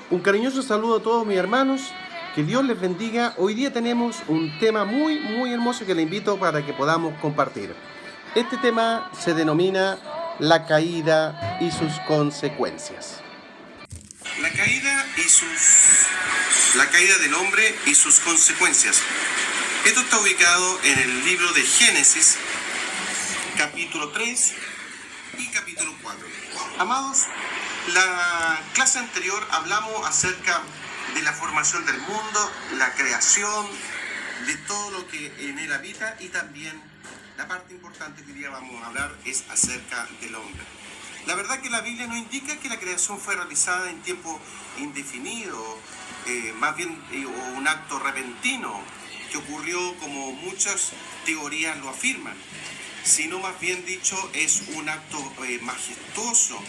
Un cariñoso saludo a todos mis hermanos, que Dios les bendiga. Hoy día tenemos un tema muy hermoso que le invito para que podamos compartir. Este tema se denomina la caída y sus consecuencias. La caída del hombre y sus consecuencias. Esto está ubicado en el libro de Génesis, capítulo 3 y capítulo 4. Amados, la clase anterior hablamos acerca de la formación del mundo, la creación, de todo lo que en él habita, y también la parte importante que hoy día vamos a hablar es acerca del hombre. La verdad que la Biblia no indica que la creación fue realizada en tiempo indefinido, más bien un acto repentino que ocurrió como muchas teorías lo afirman, sino más bien dicho es un acto majestuoso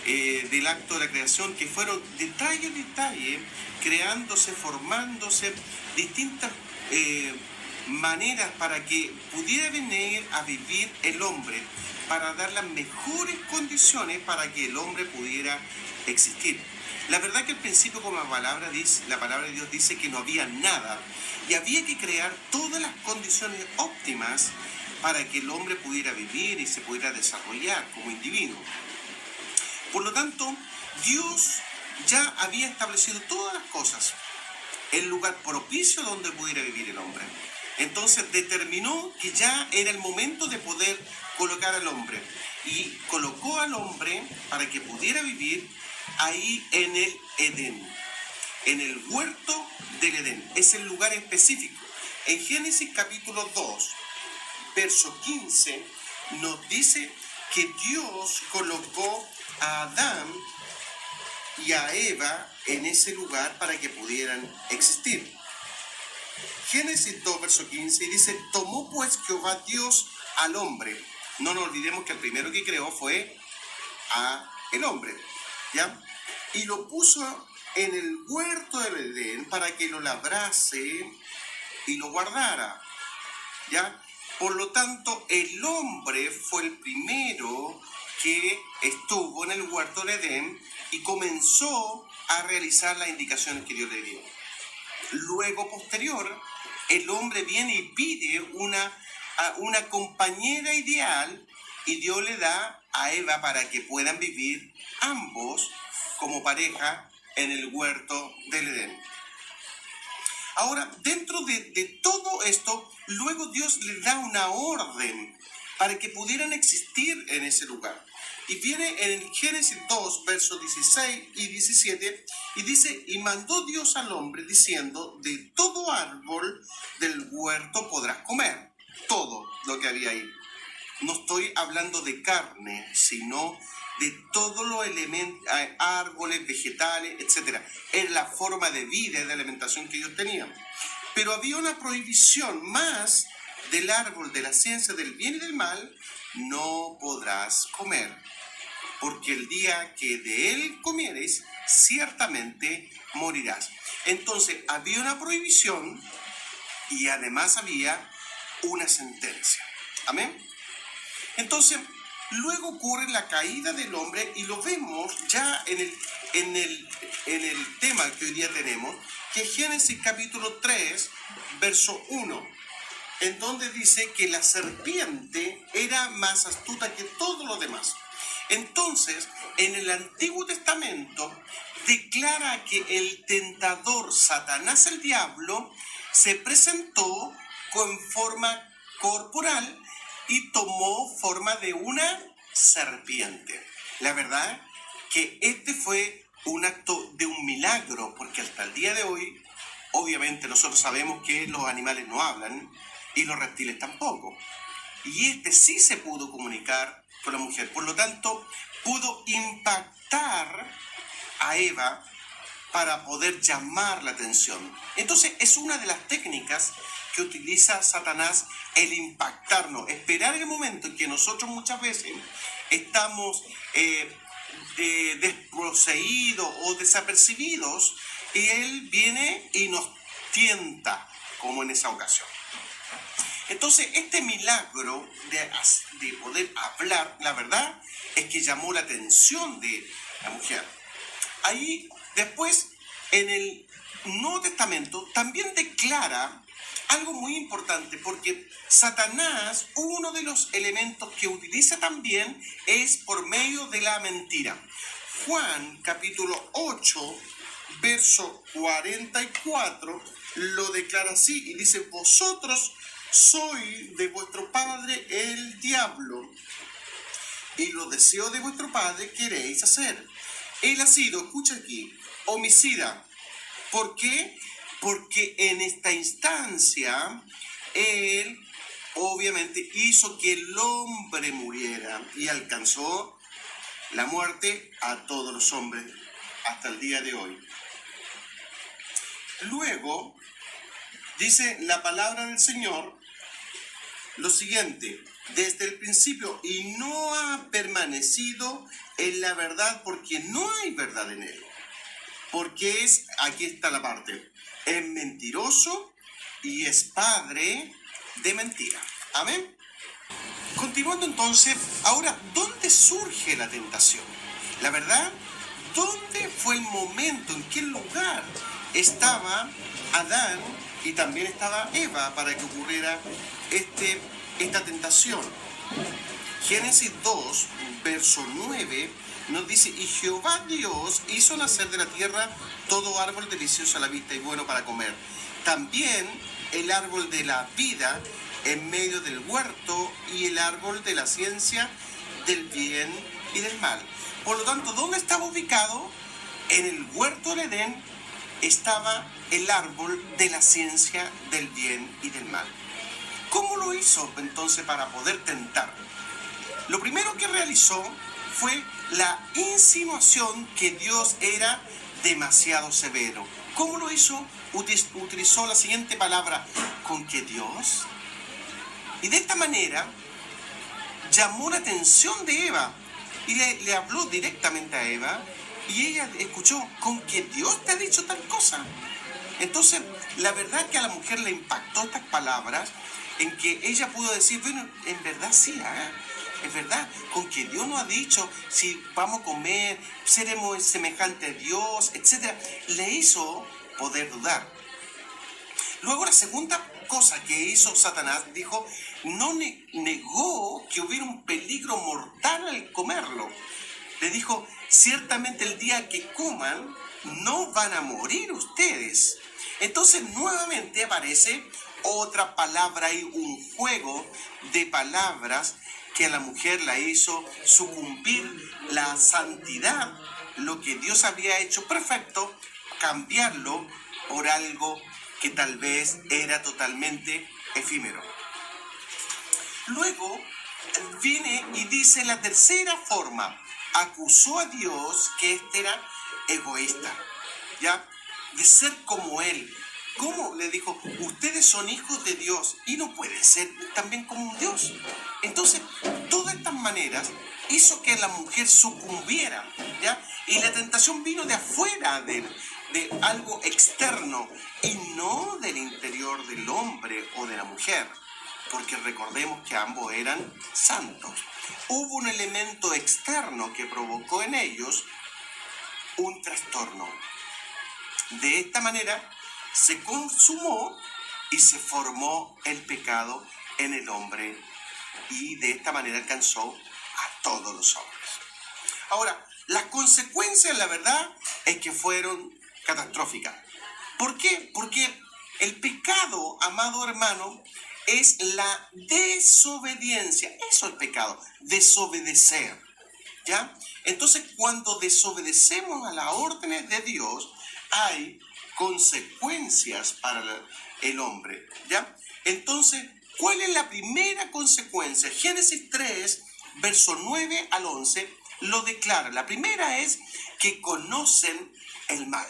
del acto de la creación, que fueron detalle a detalle creándose, formándose distintas maneras para que pudiera venir a vivir el hombre, para dar las mejores condiciones para que el hombre pudiera existir. La verdad que al principio, como la palabra de Dios dice que no había nada y había que crear todas las condiciones óptimas para que el hombre pudiera vivir y se pudiera desarrollar como individuo. Por lo tanto, Dios ya había establecido todas las cosas, el lugar propicio donde pudiera vivir el hombre. Entonces determinó que ya era el momento de poder colocar al hombre, y colocó al hombre para que pudiera vivir ahí en el Edén, en el huerto del Edén. Es el lugar específico. En Génesis capítulo 2, verso 15, nos dice que Dios colocó a Adán y a Eva en ese lugar para que pudieran existir. Génesis 2, verso 15 dice: tomó pues Jehová Dios al hombre. No nos olvidemos que el primero que creó fue a el hombre, ¿ya? Y lo puso en el huerto del Edén para que lo labrase y lo guardara, ¿ya? Por lo tanto, el hombre fue el primero que estuvo en el huerto del Edén y comenzó a realizar las indicaciones que Dios le dio. Luego, posterior, el hombre viene y pide una compañera ideal, y Dios le da a Eva para que puedan vivir ambos como pareja en el huerto del Edén. Ahora, dentro de todo esto, luego Dios les da una orden para que pudieran existir en ese lugar. Y viene en Génesis 2, versos 16 y 17, y dice: y mandó Dios al hombre diciendo: de todo árbol del huerto podrás comer, todo lo que había ahí. No estoy hablando de carne, sino de todos los elementos, árboles, vegetales, etc. Era la forma de vida y de alimentación que ellos tenían. Pero había una prohibición más: del árbol de la ciencia del bien y del mal no podrás comer, porque el día que de él comieres, ciertamente morirás. Entonces había una prohibición y además había una sentencia. Amén. Entonces, luego ocurre la caída del hombre, y lo vemos ya en el tema que hoy día tenemos, que es Génesis capítulo 3, verso 1, en donde dice que la serpiente era más astuta que todos los demás. Entonces, en el Antiguo Testamento declara que el tentador, Satanás el diablo, se presentó con forma corporal y tomó forma de una serpiente. La verdad que este fue un acto de un milagro, porque hasta el día de hoy, obviamente nosotros sabemos que los animales no hablan y los reptiles tampoco. Y este sí se pudo comunicar con la mujer. Por lo tanto, pudo impactar a Eva para poder llamar la atención. Entonces, es una de las técnicas que utiliza Satanás, el impactarnos, esperar el momento en que nosotros muchas veces estamos desposeídos o desapercibidos, y él viene y nos tienta, como en esa ocasión. Entonces, este milagro de poder hablar, la verdad es que llamó la atención de la mujer. Ahí después en el Nuevo Testamento también declara algo muy importante, porque Satanás, uno de los elementos que utiliza también es por medio de la mentira. Juan capítulo 8, verso 44, lo declara así y dice: vosotros sois de vuestro padre el diablo, y los deseos de vuestro padre queréis hacer. Él ha sido, escucha aquí, homicida. ¿Por qué? Porque en esta instancia, él obviamente hizo que el hombre muriera y alcanzó la muerte a todos los hombres hasta el día de hoy. Luego, dice la palabra del Señor lo siguiente: desde el principio, y no ha permanecido en la verdad, porque no hay verdad en él. Porque es, aquí está la parte, es mentiroso y es padre de mentira. Amén. Continuando entonces, ahora, ¿dónde surge la tentación? La verdad, ¿dónde fue el momento, en qué lugar estaba Adán y también estaba Eva para que ocurriera esta tentación? Génesis 2, verso 9, nos dice: y Jehová Dios hizo nacer de la tierra todo árbol delicioso a la vista y bueno para comer, también el árbol de la vida en medio del huerto y el árbol de la ciencia del bien y del mal. Por lo tanto, ¿dónde estaba ubicado? En el huerto del Edén estaba el árbol de la ciencia del bien y del mal. ¿Cómo lo hizo entonces para poder tentar? Lo primero que realizó fue la insinuación que Dios era demasiado severo. ¿Cómo lo hizo? Utilizó la siguiente palabra: ¿con qué Dios? Y de esta manera llamó la atención de Eva y le habló directamente a Eva, y ella escuchó: ¿con qué Dios te ha dicho tal cosa? Entonces, la verdad que a la mujer le impactó estas palabras, en que ella pudo decir: bueno, en verdad sí, es verdad, con que Dios nos ha dicho si vamos a comer, seremos semejantes a Dios, etc. Le hizo poder dudar. Luego, la segunda cosa que hizo Satanás, dijo, no negó que hubiera un peligro mortal al comerlo. Le dijo: ciertamente el día que coman no van a morir ustedes. Entonces nuevamente aparece otra palabra y un juego de palabras que a la mujer la hizo sucumbir la santidad, lo que Dios había hecho perfecto, cambiarlo por algo que tal vez era totalmente efímero. Luego viene y dice la tercera forma: acusó a Dios que éste era egoísta, ¿ya? De ser como él. ¿Cómo? Le dijo: ustedes son hijos de Dios y no pueden ser también como un Dios. Entonces, todas estas maneras hizo que la mujer sucumbiera, ¿ya? Y la tentación vino de afuera, de algo externo, y no del interior del hombre o de la mujer, porque recordemos que ambos eran santos. Hubo un elemento externo que provocó en ellos un trastorno. De esta manera se consumó y se formó el pecado en el hombre, y de esta manera alcanzó a todos los hombres. Ahora, las consecuencias, la verdad, es que fueron catastróficas. ¿Por qué? Porque el pecado, amado hermano, es la desobediencia. Eso es el pecado, desobedecer, ¿ya? Entonces, cuando desobedecemos a las órdenes de Dios, hay consecuencias para el hombre, ¿ya? Entonces, ¿cuál es la primera consecuencia? Génesis 3, verso 9 al 11, lo declara. La primera es que conocen el mal.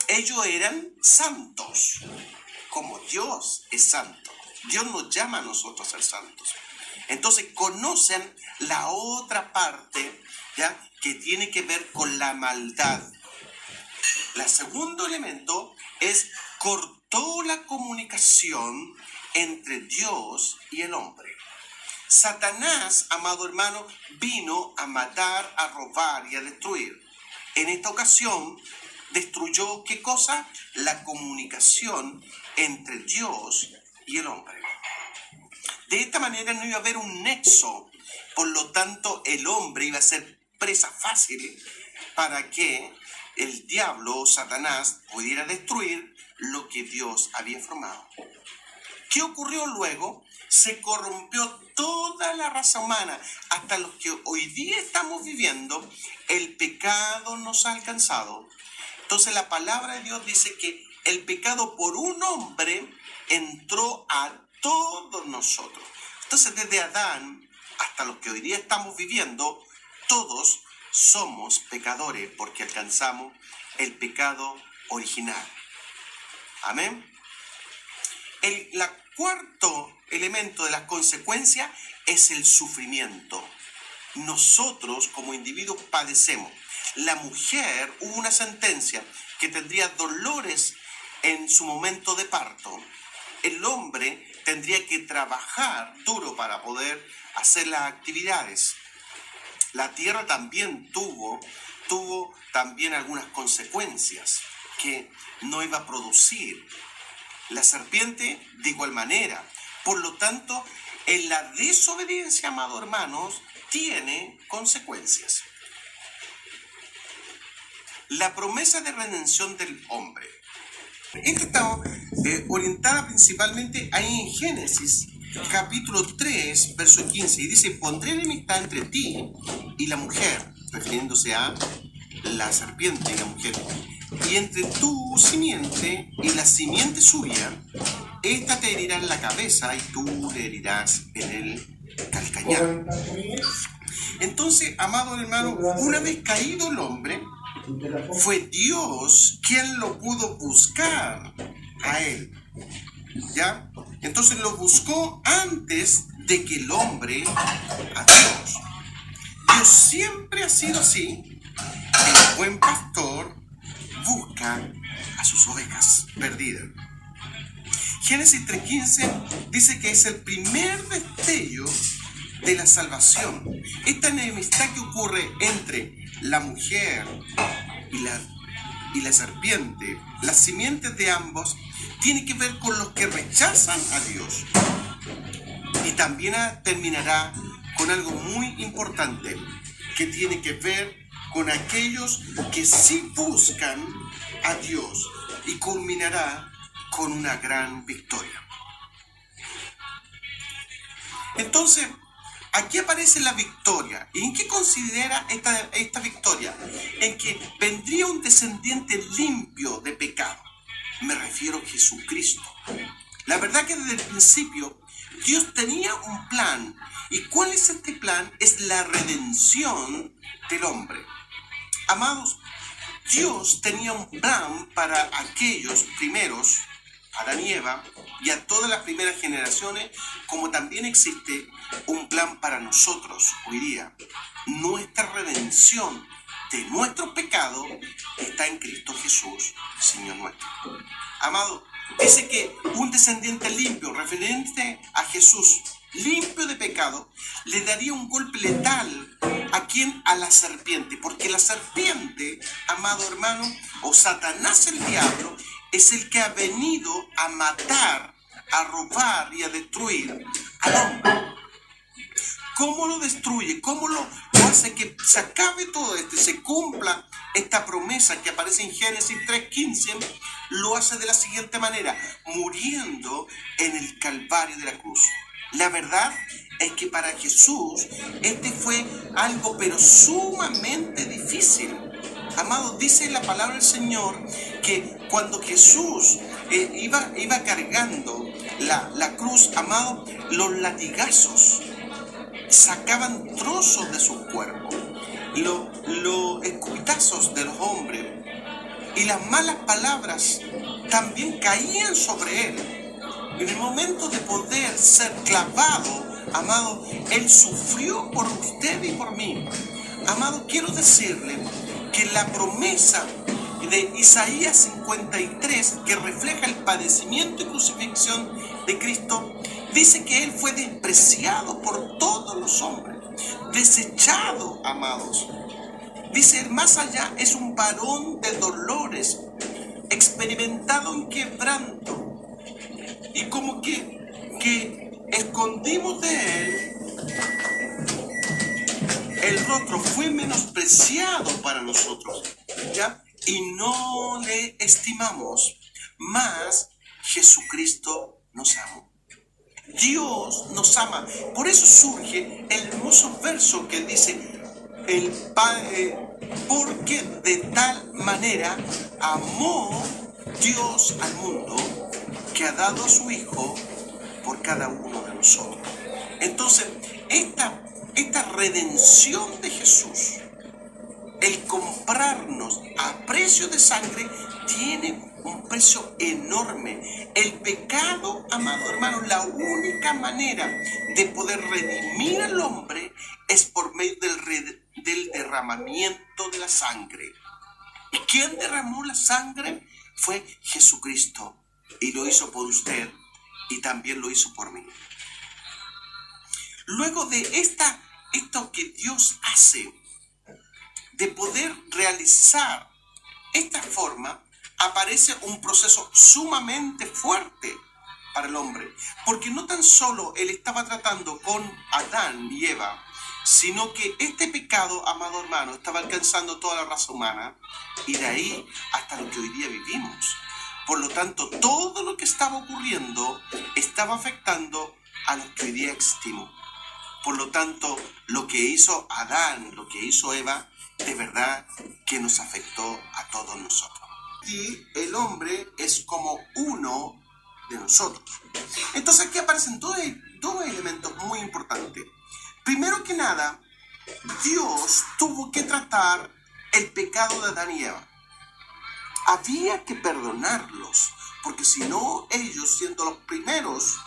Ellos eran santos, como Dios es santo. Dios nos llama a nosotros a ser santos. Entonces, conocen la otra parte, ¿ya?, que tiene que ver con la maldad. El segundo elemento es: cortó la comunicación entre Dios y el hombre. Satanás, amado hermano, vino a matar, a robar y a destruir. En esta ocasión, destruyó, ¿qué cosa? La comunicación entre Dios y el hombre. De esta manera no iba a haber un nexo, por lo tanto el hombre iba a ser presa fácil para que el diablo o Satanás pudiera destruir lo que Dios había formado. ¿Qué ocurrió luego? Se corrompió toda la raza humana, hasta los que hoy día estamos viviendo, el pecado nos ha alcanzado. Entonces la palabra de Dios dice que el pecado por un hombre entró a todos nosotros. Entonces desde Adán hasta los que hoy día estamos viviendo, todos somos pecadores porque alcanzamos el pecado original. Amén. El cuarto elemento de las consecuencias es el sufrimiento. Nosotros como individuos padecemos. La mujer, hubo una sentencia que tendría dolores en su momento de parto. El hombre tendría que trabajar duro para poder hacer las actividades. La tierra también tuvo también algunas consecuencias que no iba a producir. La serpiente de igual manera. Por lo tanto, en la desobediencia, amados hermanos, tiene consecuencias. La promesa de redención del hombre. Esta está orientada principalmente ahí en Génesis, capítulo 3, verso 15, y dice: pondré enemistad entre ti y la mujer, refiriéndose a la serpiente y la mujer, y entre tu simiente y la simiente suya, esta te herirá en la cabeza y tú le herirás en el calcañar. Entonces, amado hermano, una vez caído el hombre, fue Dios quien lo pudo buscar a él. ¿Ya? Entonces lo buscó antes de que el hombre a Dios. Dios siempre ha sido así. El buen pastor busca a sus ovejas perdidas. Génesis 3:15 dice que es el primer destello de la salvación. Esta enemistad que ocurre entre la mujer y la serpiente, las simientes de ambos, tiene que ver con los que rechazan a Dios. Y también terminará con algo muy importante, que tiene que ver con aquellos que sí buscan a Dios, y culminará con una gran victoria. Entonces, aquí aparece la victoria. ¿Y en qué considera esta victoria? En que vendría un descendiente limpio de pecado. Me refiero a Jesucristo. La verdad que desde el principio Dios tenía un plan. ¿Y cuál es este plan? Es la redención del hombre. Amados, Dios tenía un plan para aquellos primeros, Adán y Eva, y a todas las primeras generaciones, como también existe un plan para nosotros hoy día. Nuestra redención de nuestro pecado está en Cristo Jesús, Señor nuestro. Amado, dice que un descendiente limpio, referente a Jesús, limpio de pecado, le daría un golpe letal a quien, a la serpiente, porque la serpiente, amado hermano, o Satanás el diablo, es el que ha venido a matar, a robar y a destruir al hombre. ¿Cómo lo destruye? ¿Cómo lo hace que se acabe todo esto y se cumpla esta promesa que aparece en Génesis 3:15? Lo hace de la siguiente manera: muriendo en el Calvario de la cruz. La verdad es que para Jesús este fue algo pero sumamente difícil. Amado, dice la palabra del Señor que cuando Jesús iba cargando la cruz, amado, los latigazos sacaban trozos de su cuerpo, los escupitazos de los hombres y las malas palabras también caían sobre él. En el momento de poder ser clavado, amado, Él sufrió por usted y por mí. Amado, quiero decirle que la promesa de Isaías 53, que refleja el padecimiento y crucifixión de Cristo, dice que Él fue despreciado por todos los hombres, desechado, amados. Dice, el más allá es un varón de dolores, experimentado en quebranto. Y como que escondimos de él el rostro, fue menospreciado para nosotros, ¿ya? Y no le estimamos, mas Jesucristo nos amó. Dios nos ama. Por eso surge el hermoso verso que dice, el Padre, porque de tal manera amó Dios al mundo, que ha dado a su Hijo por cada uno de nosotros. Entonces, esta redención de Jesús, el comprarnos a precio de sangre, tiene un precio enorme. El pecado, amado hermano, la única manera de poder redimir al hombre es por medio del derramamiento de la sangre. ¿Y quién derramó la sangre? Fue Jesucristo. Y lo hizo por usted y también lo hizo por mí. Luego de esto que Dios hace, de poder realizar esta forma, aparece un proceso sumamente fuerte para el hombre, porque no tan solo él estaba tratando con Adán y Eva, sino que este pecado, amado hermano, estaba alcanzando toda la raza humana y de ahí hasta lo que hoy día vivimos. Por lo tanto, todo lo que estaba ocurriendo estaba afectando a los que hoy día existimos. Por lo tanto, lo que hizo Adán, lo que hizo Eva, de verdad que nos afectó a todos nosotros. Y el hombre es como uno de nosotros. Entonces aquí aparecen dos elementos muy importantes. Primero que nada, Dios tuvo que tratar el pecado de Adán y Eva. Había que perdonarlos, porque si no, ellos, siendo los primeros,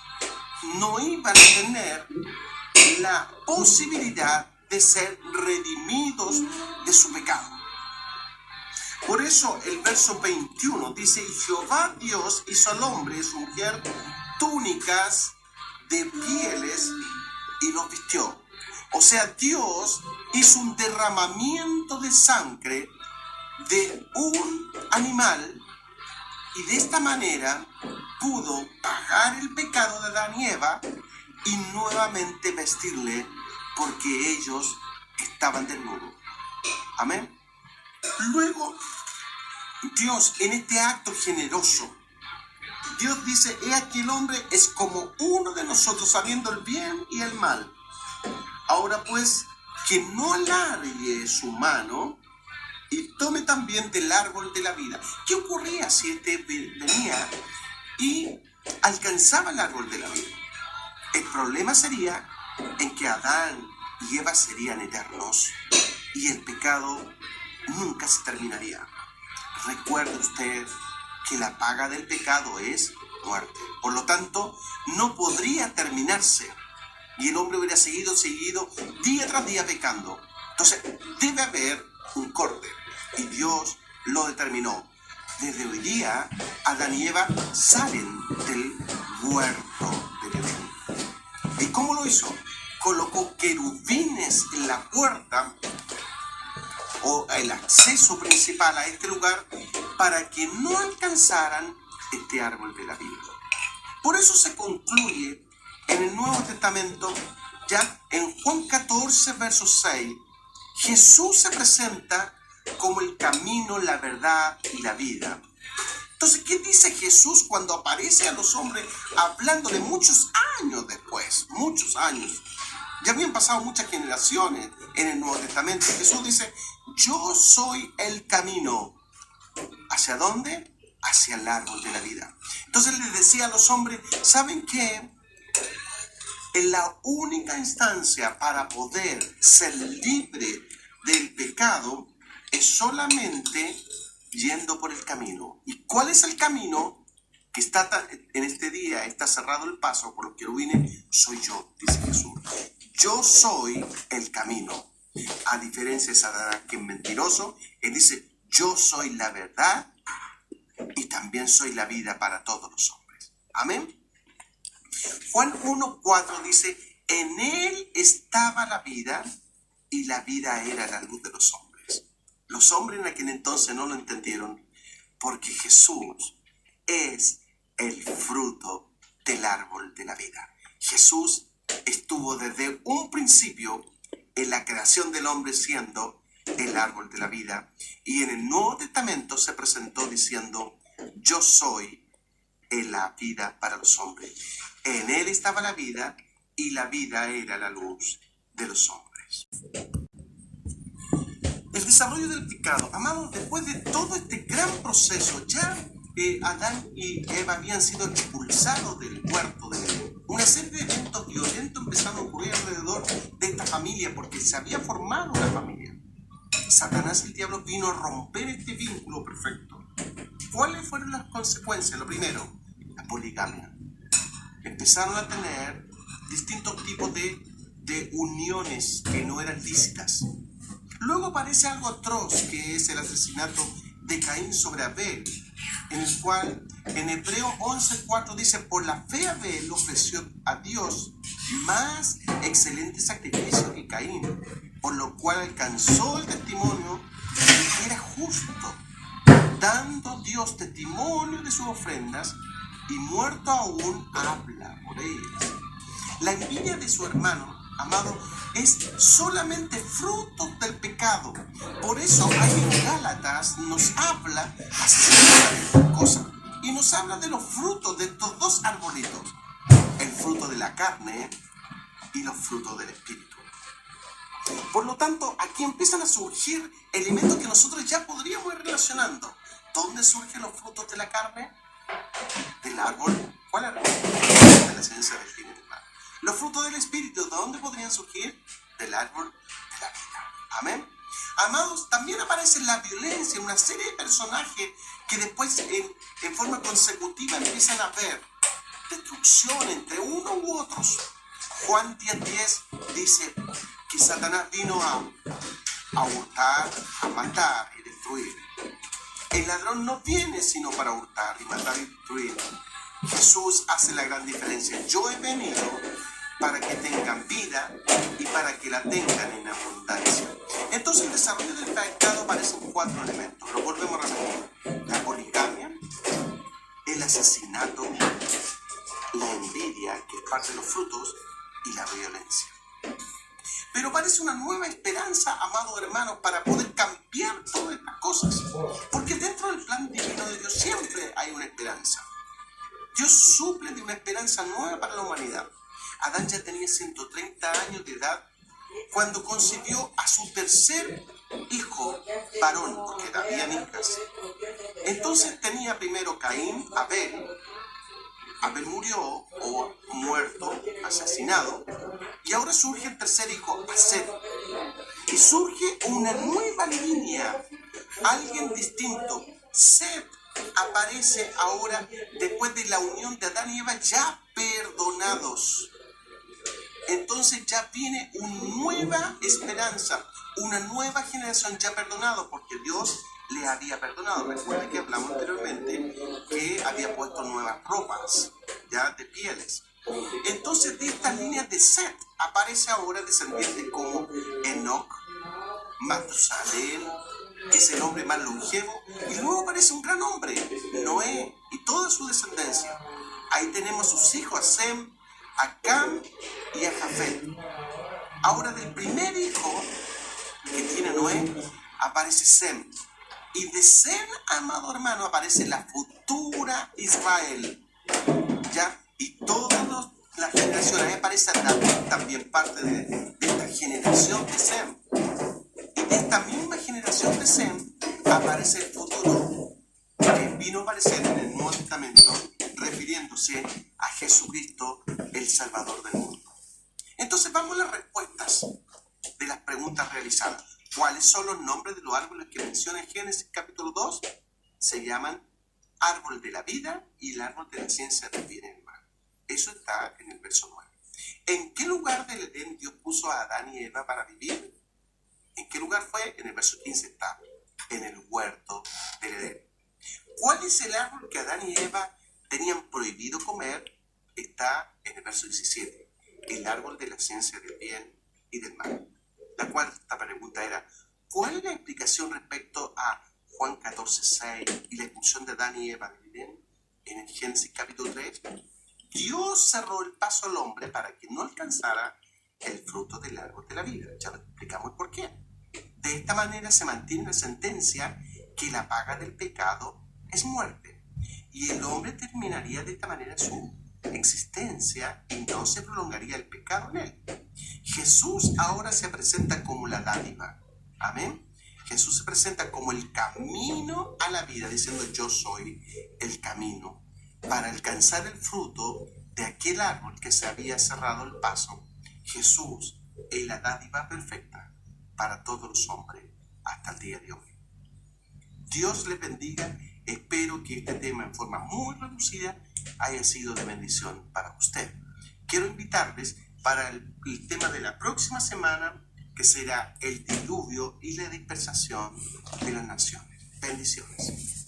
no iban a tener la posibilidad de ser redimidos de su pecado. Por eso el verso 21 dice, y Jehová Dios hizo al hombre y su mujer túnicas de pieles y los vistió. O sea, Dios hizo un derramamiento de sangre de un animal y de esta manera pudo pagar el pecado de Adán y Eva y nuevamente vestirle, porque ellos estaban desnudos. Amén. Luego, Dios, en este acto generoso, Dios dice, he aquí el hombre es como uno de nosotros, sabiendo el bien y el mal. Ahora pues, que no alargue su mano y tome también del árbol de la vida. ¿Qué ocurría si este venía y alcanzaba el árbol de la vida? El problema sería en que Adán y Eva serían eternos y el pecado nunca se terminaría. Recuerde usted que la paga del pecado es muerte. Por lo tanto, no podría terminarse y el hombre hubiera seguido día tras día pecando. Entonces, debe haber un corte y Dios lo determinó. Desde hoy día, Adán y Eva salen del huerto del Edén. ¿Y cómo lo hizo? Colocó querubines en la puerta o el acceso principal a este lugar para que no alcanzaran este árbol de la vida. Por eso se concluye en el Nuevo Testamento, ya en Juan 14, verso 6, Jesús se presenta como el camino, la verdad y la vida. Entonces, ¿qué dice Jesús cuando aparece a los hombres hablándole muchos años después? Muchos años. Ya habían pasado muchas generaciones en el Nuevo Testamento. Jesús dice, yo soy el camino. ¿Hacia dónde? Hacia el árbol de la vida. Entonces les decía a los hombres, ¿saben qué? En la única instancia para poder ser libre del pecado es solamente yendo por el camino. ¿Y cuál es el camino? Que está en este día, está cerrado el paso por los querubines, soy yo, dice Jesús. Yo soy el camino. A diferencia de Satanás, que es mentiroso, él dice, yo soy la verdad y también soy la vida para todos los hombres. Amén. Juan 1:4 dice, en él estaba la vida y la vida era la luz de los hombres. Los hombres en aquel entonces no lo entendieron porque Jesús es el fruto del árbol de la vida. Jesús estuvo desde un principio en la creación del hombre siendo el árbol de la vida, y en el Nuevo Testamento se presentó diciendo: yo soy la vida para los hombres. En él estaba la vida, y la vida era la luz de los hombres. El desarrollo del pecado, amados, después de todo este gran proceso, ya Adán y Eva habían sido expulsados del huerto de Edén. Una serie de eventos violentos empezaron a ocurrir alrededor de esta familia porque se había formado una familia. Satanás, el diablo, vino a romper este vínculo perfecto. ¿Cuáles fueron las consecuencias? Lo primero, la poligamia. Empezaron a tener distintos tipos de uniones que no eran lícitas. Luego aparece algo atroz, que es el asesinato de Caín sobre Abel, en el cual en Hebreos 11:4 dice: por la fe Abel ofreció a Dios más excelente sacrificio que Caín, por lo cual alcanzó el testimonio de que era justo, dando Dios testimonio de sus ofrendas, y muerto aún habla por ellas. La envidia de su hermano, amado, es solamente fruto del pecado. Por eso ahí en Gálatas nos habla acerca de esta cosa, y nos habla de los frutos de estos dos arbolitos: el fruto de la carne y los frutos del espíritu. Por lo tanto, aquí empiezan a surgir elementos que nosotros ya podríamos ir relacionando. ¿Dónde surgen los frutos de la carne? Del árbol. ¿Cuál árbol? De la ciencia del bien y del mal. Los frutos del espíritu, ¿de dónde podrían surgir? Del árbol de la vida. Amén. Amados, también aparece la violencia, una serie de personajes que después en forma consecutiva empiezan a ver destrucción entre unos u otros. Juan 10:10 dice que Satanás vino a hurtar, a matar y destruir. El ladrón no viene sino para hurtar y matar y destruir. Jesús hace la gran diferencia. Yo he venido para que tengan vida y para que la tengan en abundancia. Entonces, en el desarrollo del pecado aparecen 4 elementos. Lo volvemos a repetir: la poligamia, el asesinato, la envidia, que es parte de los frutos, y la violencia. Pero parece una nueva esperanza, amados hermanos, para poder cambiar todas estas cosas. Porque dentro del plan divino de Dios siempre hay una esperanza. Dios suple de una esperanza nueva para la humanidad. Adán ya tenía 130 años de edad cuando concibió a su tercer hijo varón, porque habían hijas. Entonces tenía primero Caín, Abel. Abel murió, o muerto, asesinado, y ahora surge el tercer hijo, Set. Y surge una nueva línea, alguien distinto. Set aparece ahora después de la unión de Adán y Eva, ya perdonados. Entonces ya viene una nueva esperanza, una nueva generación ya perdonado, porque Dios le había perdonado. Recuerden que hablamos anteriormente que había puesto nuevas ropas, ya de pieles. Entonces de estas líneas de Set aparece ahora descendientes como Enoc, Matusalén, que es el hombre más longevo, y luego aparece un gran hombre, Noé, y toda su descendencia. Ahí tenemos sus hijos, a Sem, a Cam y a Jafet. Ahora del primer hijo que tiene Noé aparece Sem, y de Sem, amado hermano, aparece la futura Israel, ¿ya? Y todas las generaciones. Ahí aparece David, también parte de esta generación de Sem. Y de esta misma generación de Sem aparece el futuro que vino a aparecer en el Nuevo Testamento, refiriéndose a Jesucristo, el Salvador del mundo. Entonces vamos a las respuestas de las preguntas realizadas. ¿Cuáles son los nombres de los árboles que menciona en Génesis capítulo 2? Se llaman árbol de la vida y el árbol de la ciencia del bien y del mal. Eso está en el verso 9. ¿En qué lugar del Edén Dios puso a Adán y Eva para vivir? ¿En qué lugar fue? En el verso 15 está, en el huerto del Edén. ¿Cuál es el árbol que Adán y Eva tenían prohibido comer? Está en el verso 17, el árbol de la ciencia del bien y del mal. La cuarta pregunta era: ¿Cuál es la explicación respecto a Juan 14:6 y la expulsión de Adán y Eva del Edén en el Génesis capítulo 3? Dios cerró el paso al hombre para que no alcanzara el fruto del árbol de la vida. Ya lo explicamos por qué. De esta manera se mantiene la sentencia que la paga del pecado es muerte. Y el hombre terminaría de esta manera su existencia y no se prolongaría el pecado en él. Jesús ahora se presenta como la dádiva. Amén. Jesús se presenta como el camino a la vida, diciendo yo soy el camino, para alcanzar el fruto de aquel árbol que se había cerrado el paso. Jesús es la dádiva perfecta para todos los hombres hasta el día de hoy. Dios les bendiga. Espero que este tema en forma muy reducida haya sido de bendición para usted. Quiero invitarles para el tema de la próxima semana, que será el diluvio y la dispersación de las naciones. Bendiciones.